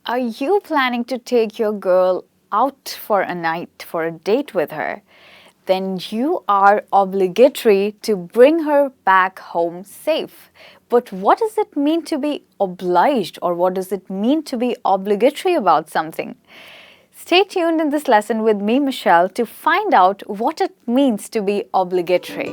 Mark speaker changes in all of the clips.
Speaker 1: Are you planning to take your girl out for a night, for a date with her? Then you are obligatory to bring her back home safe. But what does it mean to be obliged, or what does it mean to be obligatory about something? Stay tuned in this lesson with me, Michelle, to find out what it means to be obligatory.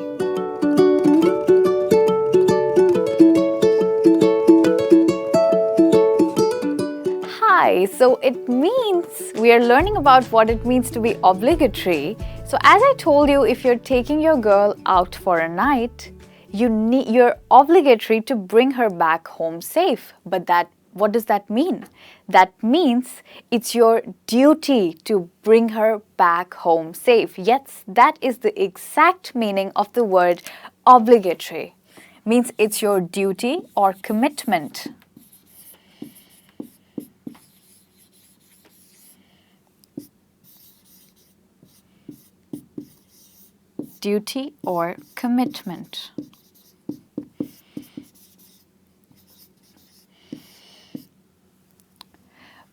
Speaker 1: Hi, so it means we are learning about what it means to be obligatory. So as I told you, if you're taking your girl out for a night, you're obligatory to bring her back home safe. But what does that mean? That means it's your duty to bring her back home safe. Yes, that is the exact meaning of the word obligatory. Means it's your duty or commitment. Duty or commitment.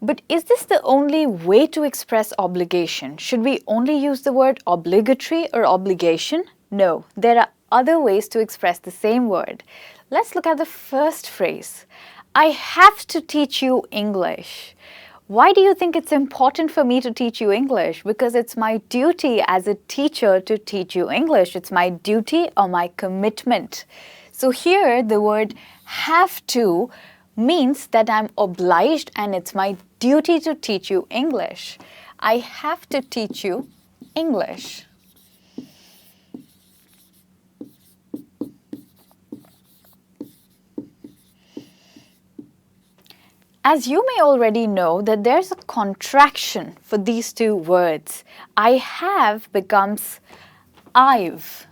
Speaker 1: But is this the only way to express obligation? Should we only use the word obligatory or obligation? No, there are other ways to express the same word. Let's look at the first phrase. I have to teach you English. Why do you think it's important for me to teach you English? Because it's my duty as a teacher to teach you English. It's my duty or my commitment. So here the word have to means that I'm obliged and it's my duty to teach you English. I have to teach you English. As you may already know that there's a contraction for these two words. I have becomes I've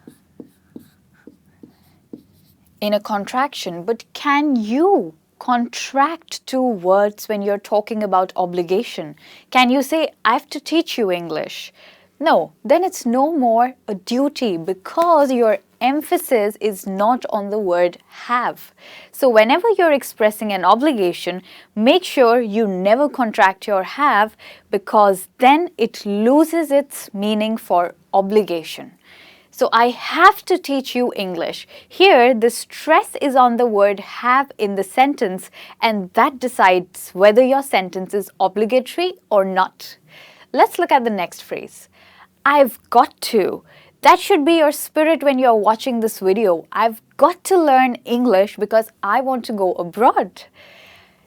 Speaker 1: in a contraction, but can you contract two words when you're talking about obligation? Can you say, I have to teach you English? No, then it's no more a duty because your emphasis is not on the word have. So whenever you're expressing an obligation, make sure you never contract your have because then it loses its meaning for obligation. So I have to teach you English. Here, the stress is on the word have in the sentence, and that decides whether your sentence is obligatory or not. Let's look at the next phrase. I've got to. That should be your spirit when you're watching this video. I've got to learn English because I want to go abroad.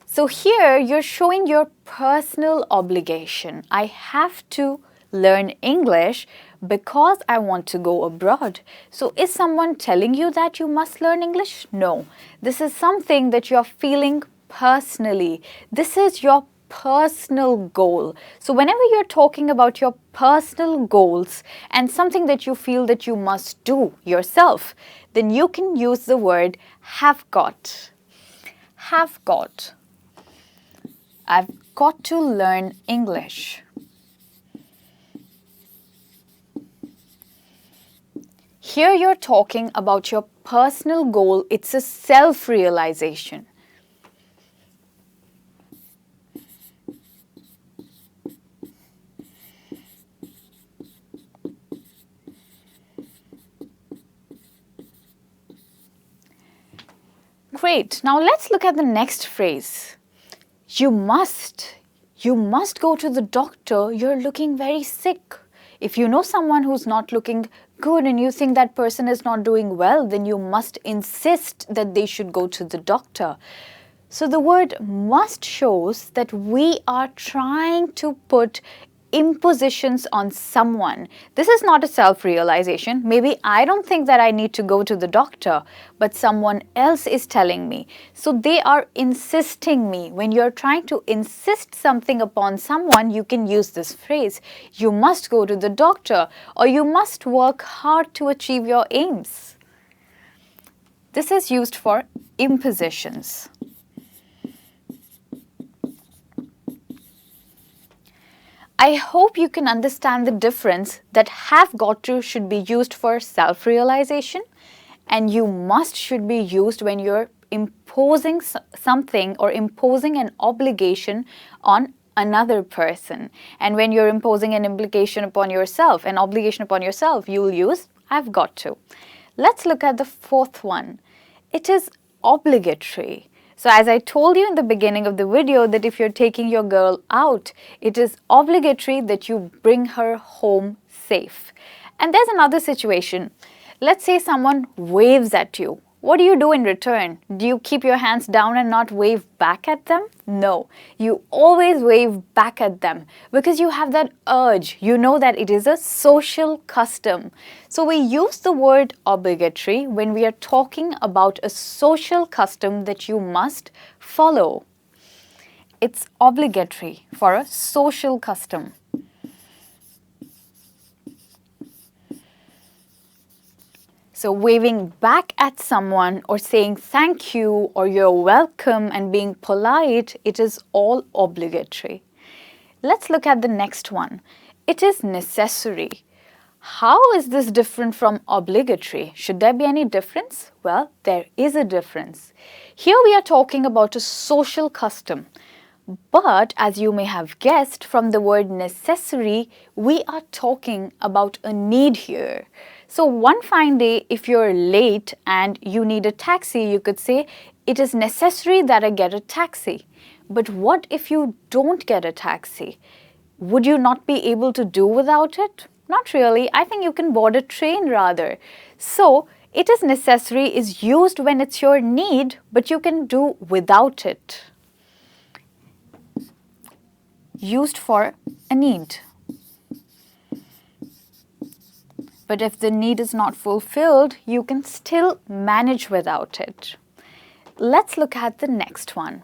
Speaker 1: So here, you're showing your personal obligation. I have to learn English because I want to go abroad. So is someone telling you that you must learn English? No. This is something that you're feeling personally. This is your personal goal. So whenever you're talking about your personal goals and something that you feel that you must do yourself, then you can use the word have got. Have got. I've got to learn English. Here you're talking about your personal goal. It's a self-realization. Great. Now let's look at the next phrase. You must go to the doctor. You're looking very sick. If you know someone who's not looking good and you think that person is not doing well, then you must insist that they should go to the doctor. So the word must shows that we are trying to put impositions on someone. This is not a self-realization. Maybe I don't think that I need to go to the doctor, but someone else is telling me. So they are insisting me. When you're trying to insist something upon someone, you can use this phrase. You must go to the doctor, or you must work hard to achieve your aims. This is used for impositions. I hope you can understand the difference that have got to should be used for self-realization and you must should be used when you're imposing something or imposing an obligation on another person. And when you're imposing an obligation upon yourself, you'll use I've got to. Let's look at the fourth one. It is obligatory. So as I told you in the beginning of the video that if you're taking your girl out, it is obligatory that you bring her home safe. And there's another situation. Let's say someone waves at you. What do you do in return? Do you keep your hands down and not wave back at them? No, you always wave back at them because you have that urge. You know that it is a social custom. So we use the word obligatory when we are talking about a social custom that you must follow. It's obligatory for a social custom. So waving back at someone or saying thank you or you're welcome and being polite, it is all obligatory. Let's look at the next one. It is necessary. How is this different from obligatory? Should there be any difference? Well, there is a difference. Here we are talking about a social custom. But as you may have guessed from the word necessary, we are talking about a need here. So one fine day, if you're late and you need a taxi, you could say, it is necessary that I get a taxi. But what if you don't get a taxi? Would you not be able to do without it? Not really. I think you can board a train rather. So it is necessary is used when it's your need, but you can do without it. Used for a need. But if the need is not fulfilled, you can still manage without it. Let's look at the next one.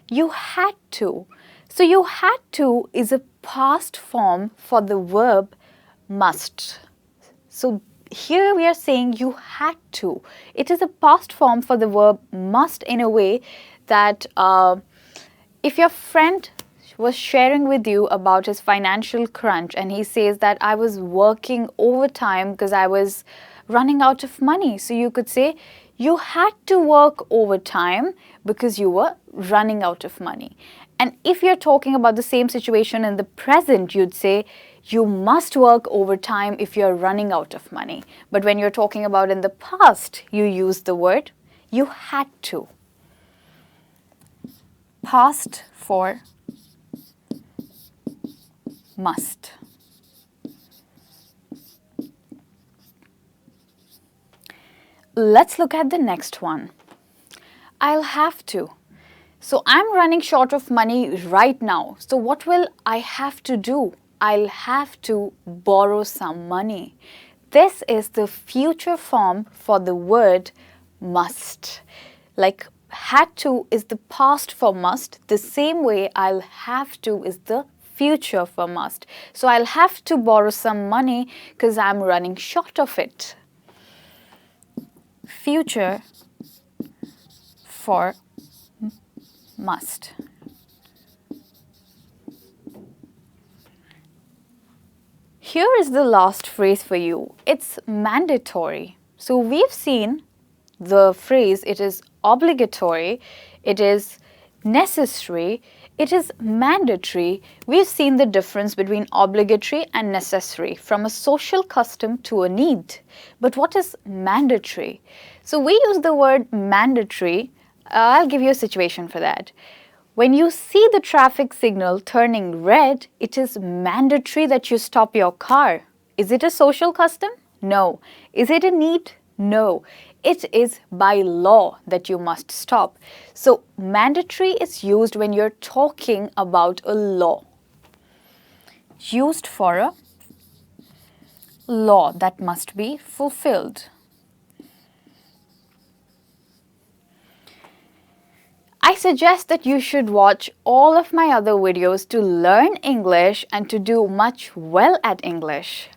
Speaker 1: You had to. So you had to is a past form for the verb must. So here we are saying you had to. It is a past form for the verb must in a way that if your friend was sharing with you about his financial crunch and he says that I was working overtime because I was running out of money. So you could say you had to work overtime because you were running out of money. And if you're talking about the same situation in the present, you'd say you must work overtime if you're running out of money. But when you're talking about in the past, you use the word you had to. Past for must. Let's look at the next one. I'll have to. So I'm running short of money right now. So what will I have to do? I'll have to borrow some money. This is the future form for the word must. Like had to is the past for must. The same way I'll have to is the future for must. So I'll have to borrow some money because I'm running short of it. Future for must. Here is the last phrase for you. It's mandatory. So we've seen the phrase, it is obligatory, it is necessary, it is mandatory. We've seen the difference between obligatory and necessary from a social custom to a need. But what is mandatory? So we use the word mandatory. I'll give you a situation for that. When you see the traffic signal turning red, it is mandatory that you stop your car. Is it a social custom? No. Is it a need? No. It is by law that you must stop. So mandatory is used when you're talking about a law. Used for a law that must be fulfilled. I suggest that you should watch all of my other videos to learn English and to do much well at English.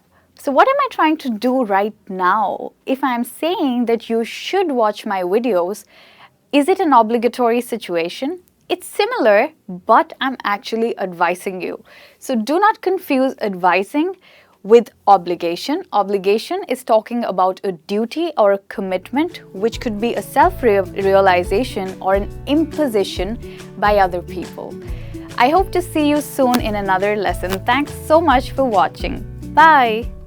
Speaker 1: So what am I trying to do right now? If I'm saying that you should watch my videos, is it an obligatory situation? It's similar, but I'm actually advising you. So do not confuse advising With obligation, obligation is talking about a duty or a commitment which could be a self-realization or an imposition by other people. I hope to see you soon in another lesson. Thanks so much for watching. Bye!